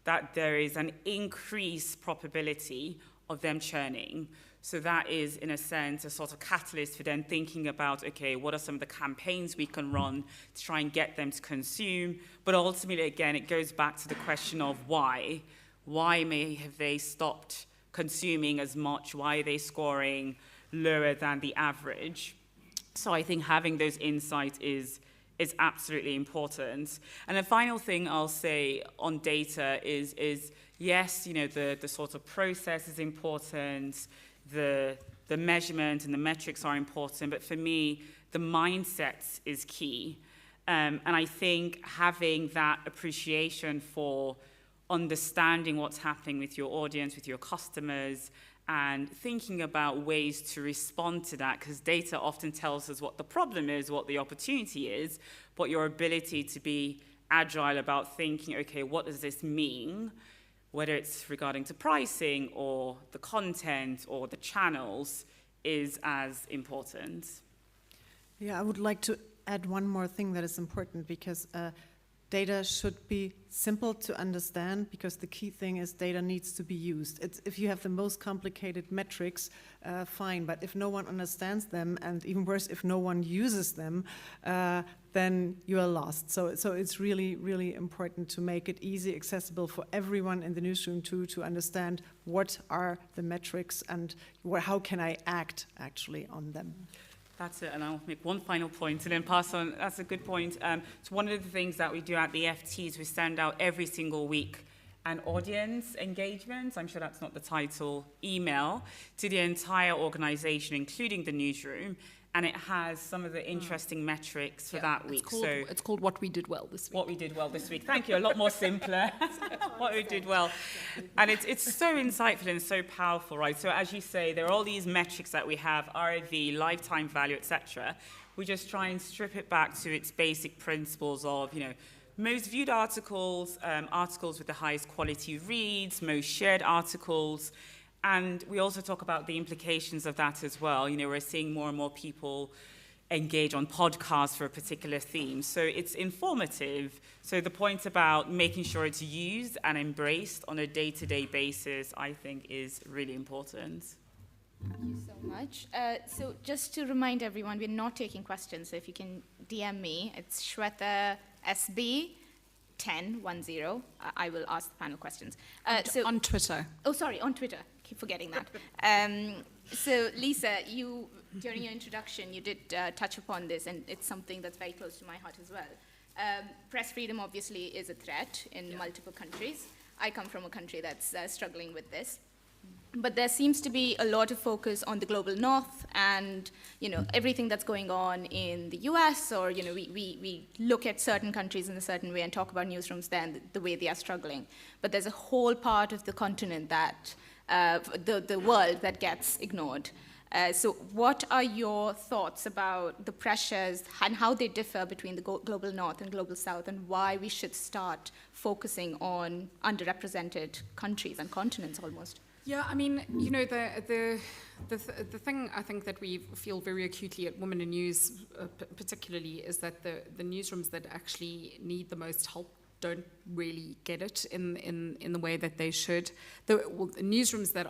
Speaker 2: that there is an increased probability of them churning. So that is, in a sense, a sort of catalyst for them thinking about, okay, what are some of the campaigns we can run to try and get them to consume? But ultimately, again, it goes back to the question of why. Why have they stopped consuming as much? Why are they scoring lower than the average? So I think having those insights is absolutely important. And the final thing I'll say on data is yes, the sort of process is important, the measurement and the metrics are important, but for me, the mindset is key. And I think having that appreciation for understanding what's happening with your audience, with your customers, and thinking about ways to respond to that, because data often tells us what the problem is, what the opportunity is, but your ability to be agile about thinking, okay, what does this mean, whether it's regarding to pricing or the content or the channels, is as important.
Speaker 4: Yeah, I would like to add one more thing that is important, because data should be simple to understand, because the key thing is data needs to be used. If you have the most complicated metrics, fine, but if no one understands them, and even worse, if no one uses them, then you are lost. So it's really, really important to make it easy, accessible for everyone in the newsroom to understand what are the metrics and how can I act actually on them.
Speaker 2: That's it, and I'll make one final point and then pass on. That's a good point. So one of the things that we do at the FT is we send out every single week an audience engagement, I'm sure that's not the title, email to the entire organization, including the newsroom, and it has some of the interesting metrics for that week.
Speaker 3: It's called What We Did Well this week.
Speaker 2: What we did well this week. Thank you. A lot more simpler. What we did well. And it's so insightful and so powerful, right? So as you say, there are all these metrics that we have, RAV, lifetime value, etc. We just try and strip it back to its basic principles of, most viewed articles, articles with the highest quality reads, most shared articles. And we also talk about the implications of that as well. We're seeing more and more people engage on podcasts for a particular theme. So it's informative. So the point about making sure it's used and embraced on a day-to-day basis, I think, is really important.
Speaker 1: Thank you so much. So just to remind everyone, we're not taking questions. So if you can DM me, it's Shweta SB 1010. I will ask the panel questions.
Speaker 3: On Twitter.
Speaker 1: Oh, sorry, on Twitter. Keep forgetting that. So Lisa, you during your introduction, you did touch upon this, and it's something that's very close to my heart as well. Press freedom obviously is a threat in multiple countries. I come from a country that's struggling with this. But there seems to be a lot of focus on the global north and, everything that's going on in the US, or, we look at certain countries in a certain way and talk about newsrooms there and the way they are struggling. But there's a whole part of the continent that, the world that gets ignored. So what are your thoughts about the pressures and how they differ between the global north and global south, and why we should start focusing on underrepresented countries and continents almost?
Speaker 3: Yeah, I mean, the thing I think that we feel very acutely at Women in News, particularly, is that the newsrooms that actually need the most help don't really get it in the way that they should. The newsrooms that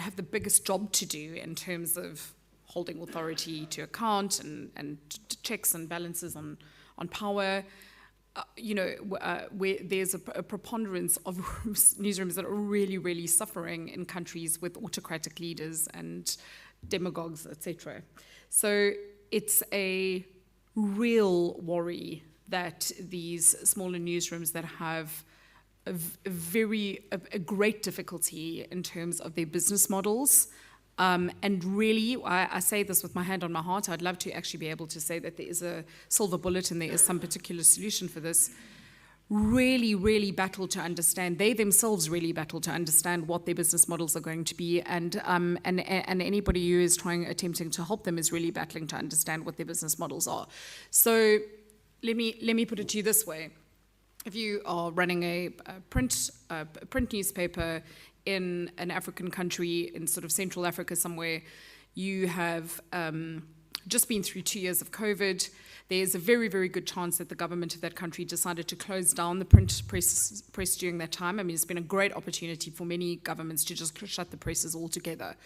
Speaker 3: have the biggest job to do in terms of holding authority to account and checks and balances on power. Where there's a preponderance of newsrooms that are really, really suffering in countries with autocratic leaders and demagogues, etc. So it's a real worry that these smaller newsrooms that have a great difficulty in terms of their business models. And really, I say this with my hand on my heart, I'd love to actually be able to say that there is a silver bullet and there is some particular solution for this. Really, really battle to understand. They themselves really battle to understand what their business models are going to be, and anybody who is attempting to help them is really battling to understand what their business models are. So let me put it to you this way. If you are running a print newspaper in an African country, in sort of Central Africa somewhere, you have just been through 2 years of COVID. There's a very, very good chance that the government of that country decided to close down the print press during that time. I mean, it's been a great opportunity for many governments to just shut the presses altogether.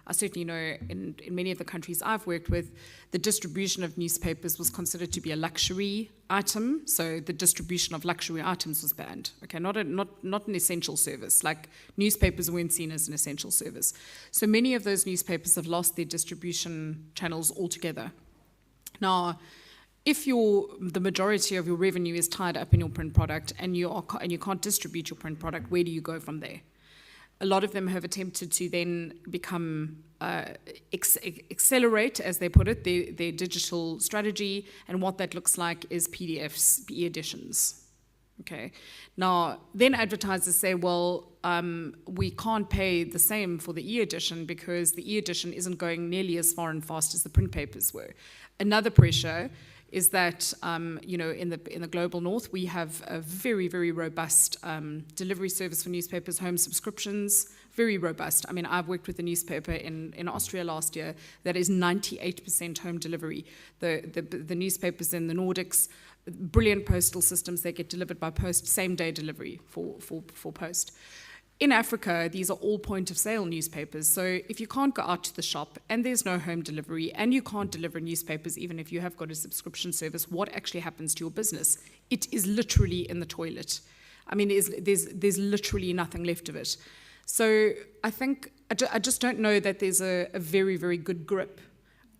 Speaker 3: I certainly know in many of the countries I've worked with, the distribution of newspapers was considered to be a luxury item. So the distribution of luxury items was banned. Okay, not an essential service. Like newspapers weren't seen as an essential service. So many of those newspapers have lost their distribution channels altogether. Now, if the majority of your revenue is tied up in your print product and you can't distribute your print product, where do you go from there? A lot of them have attempted to then become accelerate, as they put it, their digital strategy, and what that looks like is PDFs, e-editions. Okay. Now, then advertisers say, well, we can't pay the same for the e-edition because the e-edition isn't going nearly as far and fast as the print papers were. Another pressure is that, in the global north, we have a very, very robust delivery service for newspapers, home subscriptions, very robust. I mean, I've worked with a newspaper in Austria last year that is 98% home delivery. The newspapers in the Nordics, brilliant postal systems, they get delivered by post, same-day delivery for post. In Africa, these are all point-of-sale newspapers, so if you can't go out to the shop and there's no home delivery and you can't deliver newspapers even if you have got a subscription service, what actually happens to your business? It is literally in the toilet. I mean, there's literally nothing left of it. So I think, I just don't know that there's a very, very good grip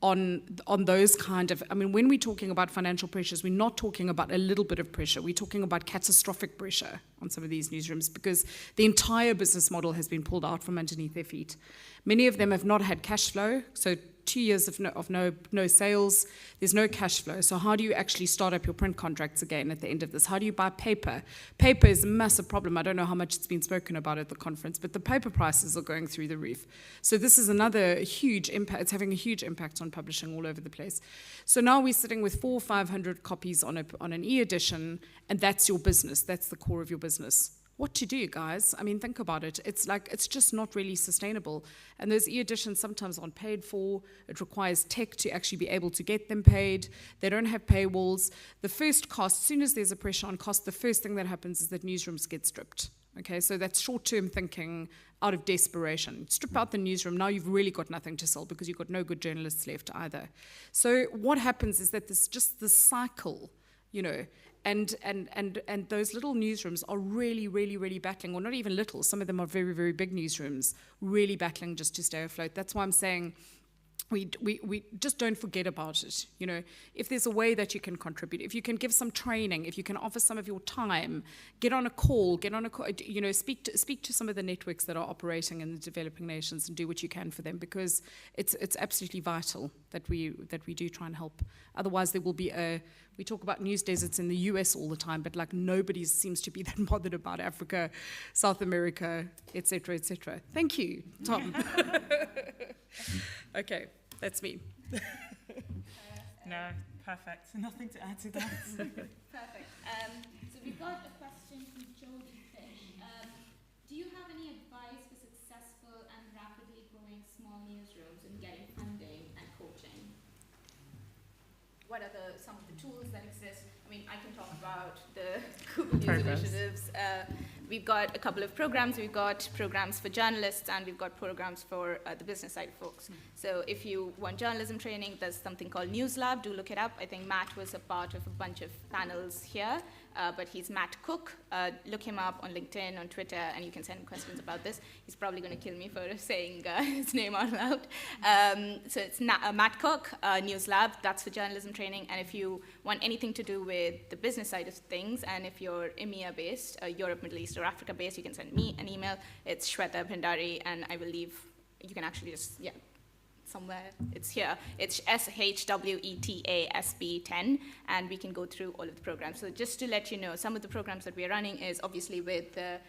Speaker 3: on those kind of, I mean, when we're talking about financial pressures, we're not talking about a little bit of pressure. We're talking about catastrophic pressure on some of these newsrooms because the entire business model has been pulled out from underneath their feet. Many of them have not had cash flow, so 2 years of no sales, there's no cash flow. So how do you actually start up your print contracts again at the end of this? How do you buy paper? Paper is a massive problem. I don't know how much it's been spoken about at the conference, but the paper prices are going through the roof. So this is another huge impact. It's having a huge impact on publishing all over the place. So now we're sitting with 400 or 500 copies on an e-edition, and that's your business. That's the core of your business. What to do, guys? I mean, think about it. It's just not really sustainable. And those e-editions sometimes aren't paid for. It requires tech to actually be able to get them paid. They don't have paywalls. The first cost, as soon as there's a pressure on cost, the first thing that happens is that newsrooms get stripped. Okay, so that's short-term thinking out of desperation. Strip out the newsroom, now you've really got nothing to sell because you've got no good journalists left either. So what happens is that there's just this cycle, and those little newsrooms are really, really, really battling, or not even little, some of them are very, very big newsrooms, really battling just to stay afloat. That's why I'm saying we just don't forget about it. If there's a way that you can contribute, if you can give some training, if you can offer some of your time, get on a call, speak to some of the networks that are operating in the developing nations and do what you can for them, because it's absolutely vital that we do try and help. Otherwise, there will be we talk about news deserts in the US all the time, but nobody seems to be that bothered about Africa, South America, etc., etc. Thank you, Tom. Okay, that's me.
Speaker 2: No, perfect. Nothing to add to that.
Speaker 1: Perfect. So we've got a question from Jodie Fish. Do you have any advice for successful and rapidly growing small newsrooms in getting funding and coaching? What are some of the tools that exist? I mean, I can talk about the Google News initiatives. We've got a couple of programs. We've got programs for journalists, and we've got programs for the business side folks. So if you want journalism training, there's something called News Lab. Do look it up. I think Matt was a part of a bunch of panels here, but he's Matt Cook. Look him up on LinkedIn, on Twitter, and you can send him questions about this. He's probably going to kill me for saying his name out loud. So it's Matt Cook, News Lab. That's for journalism training. And if you want anything to do with the business side of things, and if you're EMEA-based, Europe, Middle East, or Africa-based, you can send me an email. It's Shweta Bhandary, and I will leave. You can actually just, somewhere, it's here. It's SHWETASB10, and we can go through all of the programs. So just to let you know, some of the programs that we're running is obviously with the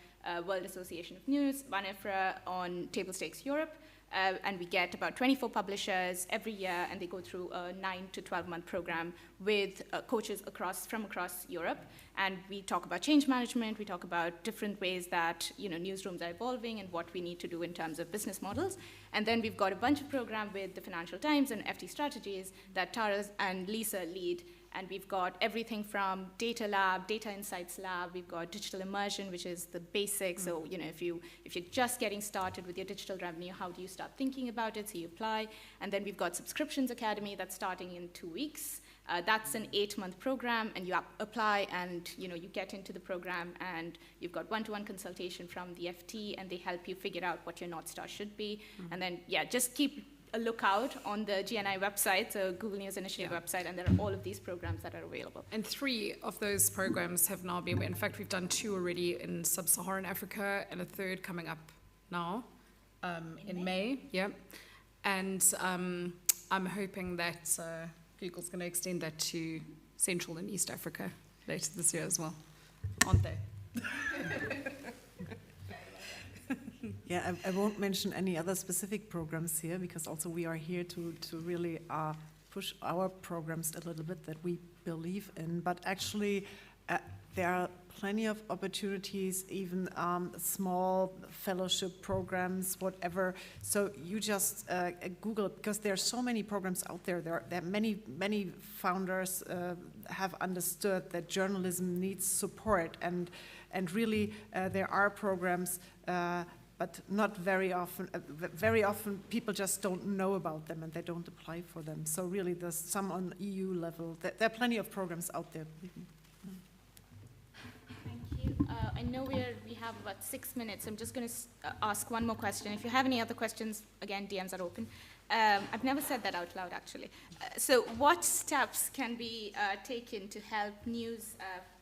Speaker 1: World Association of News, WANEFRA on Table Stakes Europe, and we get about 24 publishers every year, and they go through a 9 to 12-month program with coaches from across Europe. And we talk about change management. We talk about different ways that newsrooms are evolving and what we need to do in terms of business models. And then we've got a bunch of programs with the Financial Times and FT Strategies that Tara and Lisa lead. And we've got everything from Data Lab, Data Insights Lab. We've got Digital Immersion, which is the basics. So if you're just getting started with your digital revenue, how do you start thinking about it? So you apply. And then we've got Subscriptions Academy that's starting in 2 weeks. That's an 8-month program, and you apply, and you get into the program, and you've got one-to-one consultation from the FT, and they help you figure out what your North Star should be. And then just keep a lookout on the GNI website, so Google News Initiative website, and there are all of these programs that are available.
Speaker 3: And 3 of those programs have now been, in fact, we've done 2 already in Sub-Saharan Africa, and a 3rd coming up now in May. And I'm hoping that Google's going to extend that to Central and East Africa later this year as well, aren't they?
Speaker 4: Yeah, I won't mention any other specific programs here, because also we are here to really push our programs a little bit that we believe in. But actually, there are plenty of opportunities, even small fellowship programs, whatever. So you just Google, because there are so many programs out there. There are many founders have understood that journalism needs support, and really there are programs. But not very often. Very often, people just don't know about them and they don't apply for them. So really, there's some on EU level. There are plenty of programs out there.
Speaker 1: Thank you. I know we have about 6 minutes. I'm just going to ask one more question. If you have any other questions, again, DMs are open. I've never said that out loud, actually. So what steps can be taken to help news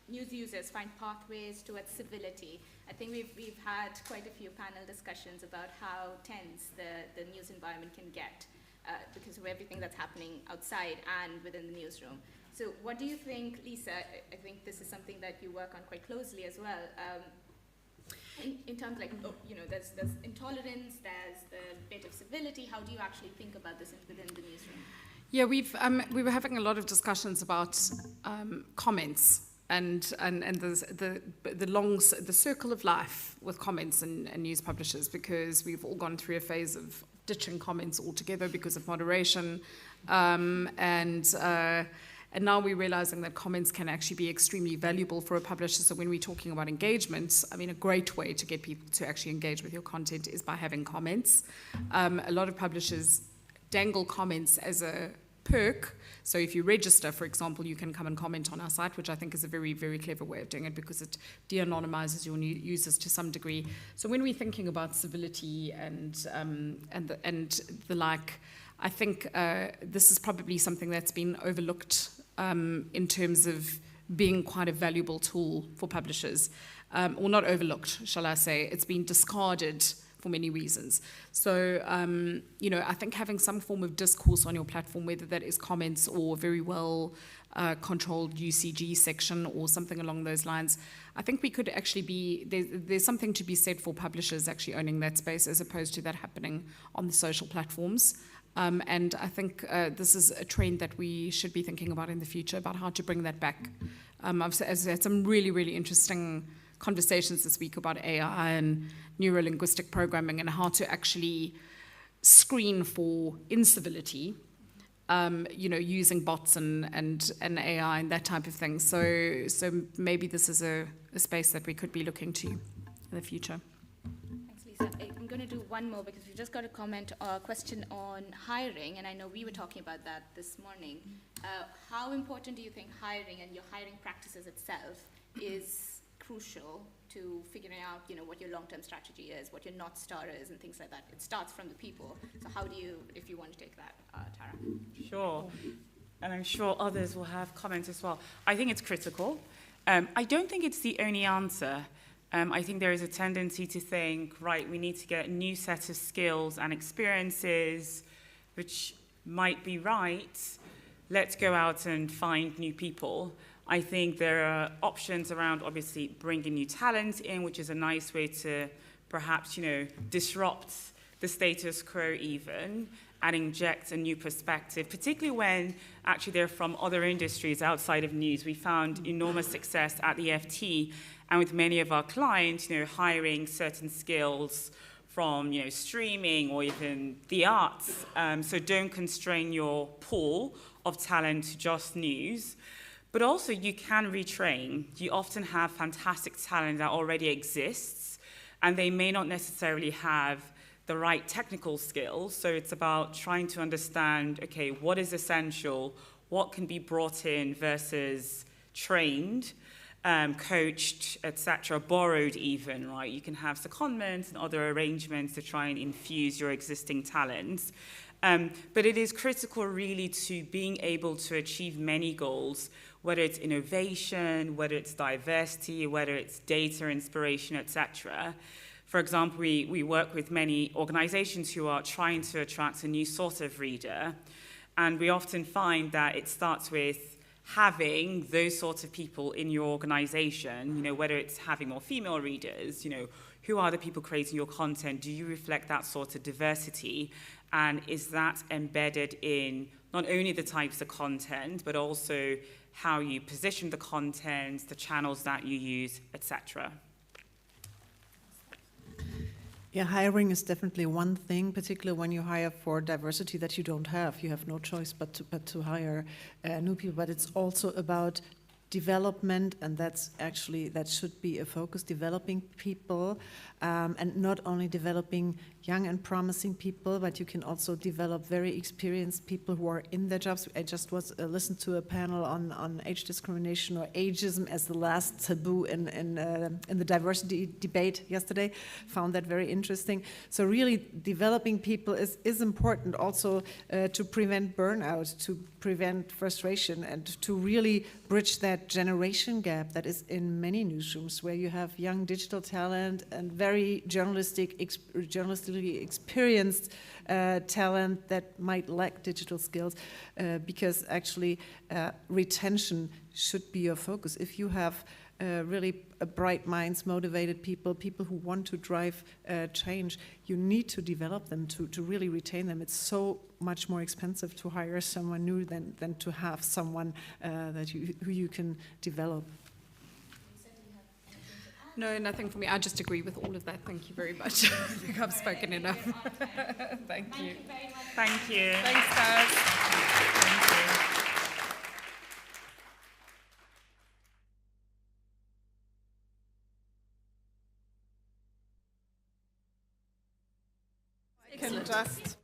Speaker 1: users find pathways towards civility? I think we've had quite a few panel discussions about how tense the news environment can get because of everything that's happening outside and within the newsroom. So what do you think, Lisa? I think this is something that you work on quite closely as well. In terms of like, there's intolerance, there's the bit of civility. How do you actually think about this within the newsroom?
Speaker 3: Yeah, we were having a lot of discussions about comments. And the circle of life with comments and news publishers, because we've all gone through a phase of ditching comments altogether because of moderation, and now we're realizing that comments can actually be extremely valuable for a publisher. So when we're talking about engagement, I mean, a great way to get people to actually engage with your content is by having comments. A lot of publishers dangle comments as a perk. So if you register, for example, you can come and comment on our site, which I think is a very, very clever way of doing it, because it de-anonymizes your users to some degree. So when we're thinking about civility and the like, I think this is probably something that's been overlooked in terms of being quite a valuable tool for publishers, or not overlooked, shall I say. It's been discarded for many reasons. So, I think having some form of discourse on your platform, whether that is comments or very well controlled UCG section or something along those lines, I think we could actually there's something to be said for publishers actually owning that space as opposed to that happening on the social platforms. And I think this is a trend that we should be thinking about in the future, about how to bring that back. I've had some really, really interesting conversations this week about AI and neuro-linguistic programming and how to actually screen for incivility, using bots and AI and that type of thing. So maybe this is a space that we could be looking to in the future.
Speaker 1: Thanks, Lisa. I'm going to do one more because we've just got a question on hiring, and I know we were talking about that this morning. How important do you think hiring and your hiring practices itself is crucial to figuring out, what your long-term strategy is, what your North Star is, and things like that? It starts from the people. So how do you, if you want to take that, Tara?
Speaker 2: Sure. And I'm sure others will have comments as well. I think it's critical. I don't think it's the only answer. I think there is a tendency to think, right, we need to get a new set of skills and experiences, which might be right. Let's go out and find new people. I think there are options around, obviously, bringing new talent in, which is a nice way to perhaps, disrupt the status quo even, and inject a new perspective, particularly when actually they're from other industries outside of news. We found enormous success at the FT and with many of our clients, hiring certain skills from, streaming or even the arts. So don't constrain your pool of talent to just news. But also, you can retrain. You often have fantastic talent that already exists, and they may not necessarily have the right technical skills. So it's about trying to understand, okay, what is essential, what can be brought in versus trained, coached, etc., borrowed even, right? You can have secondments and other arrangements to try and infuse your existing talents. But it is critical, really, to being able to achieve many goals, whether it's innovation, whether it's diversity, whether it's data inspiration, etc., For example, we work with many organizations who are trying to attract a new sort of reader, and we often find that it starts with having those sorts of people in your organization, whether it's having more female readers, who are the people creating your content? Do you reflect that sort of diversity? And is that embedded in not only the types of content, but also how you position the content, the channels that you use, etc.?
Speaker 4: Yeah, hiring is definitely one thing, particularly when you hire for diversity that you don't have. You have no choice but to hire new people. But it's also about development, and that should be a focus, developing people, and not only developing young and promising people, but you can also develop very experienced people who are in their jobs. I just listened to a panel on age discrimination or ageism as the last taboo in the diversity debate yesterday. Found that very interesting. So really developing people is important also to prevent burnout, to prevent frustration, and to really bridge that generation gap that is in many newsrooms, where you have young digital talent and very journalistically experienced talent that might lack digital skills, because actually retention should be your focus. If you have really bright minds, motivated people who want to drive change, you need to develop them to really retain them. It's so much more expensive to hire someone new than to have someone who you can develop.
Speaker 3: No, nothing for me. I just agree with all of that. Thank you very much. I think I've spoken enough. Thank you.
Speaker 2: Thank you.
Speaker 3: Thanks, guys.
Speaker 2: Thank you.
Speaker 4: I can just